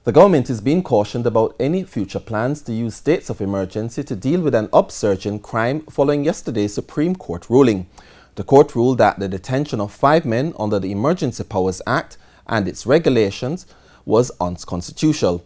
The government is being cautioned about any future plans to use states of emergency to deal with an upsurge in crime following yesterday's Supreme Court ruling. The court ruled that the detention of 5 men under the Emergency Powers Act and its regulations was unconstitutional.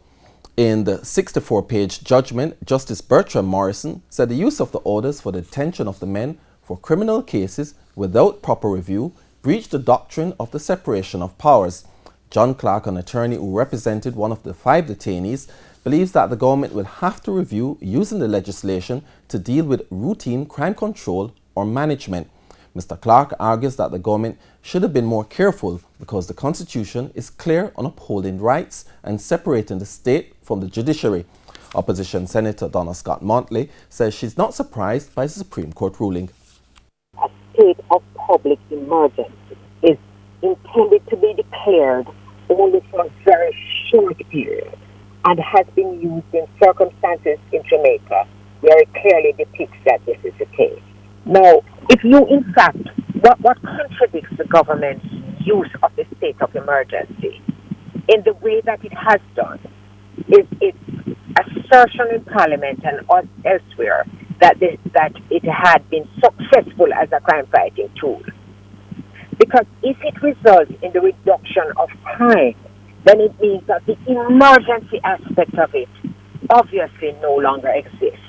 In the 64-page judgment, Justice Bertram Morrison said the use of the orders for the detention of the men for criminal cases without proper review breached the doctrine of the separation of powers. John Clark, an attorney who represented one of the 5 detainees, believes that the government will have to review using the legislation to deal with routine crime control or management. Mr. Clark argues that the government should have been more careful because the Constitution is clear on upholding rights and separating the state from the judiciary. Opposition Senator Donna Scott Montley says she's not surprised by the Supreme Court ruling. A state of public emergency is intended to be declared only for a very short period and has been used in circumstances in Jamaica where it clearly depicts that this is the case. Now, if you, in fact, what contradicts the government's use of the state of emergency in the way that it has done is its assertion in Parliament and elsewhere that it had been successful as a crime-fighting tool. Because if it results in the reduction of crime, then it means that the emergency aspect of it obviously no longer exists.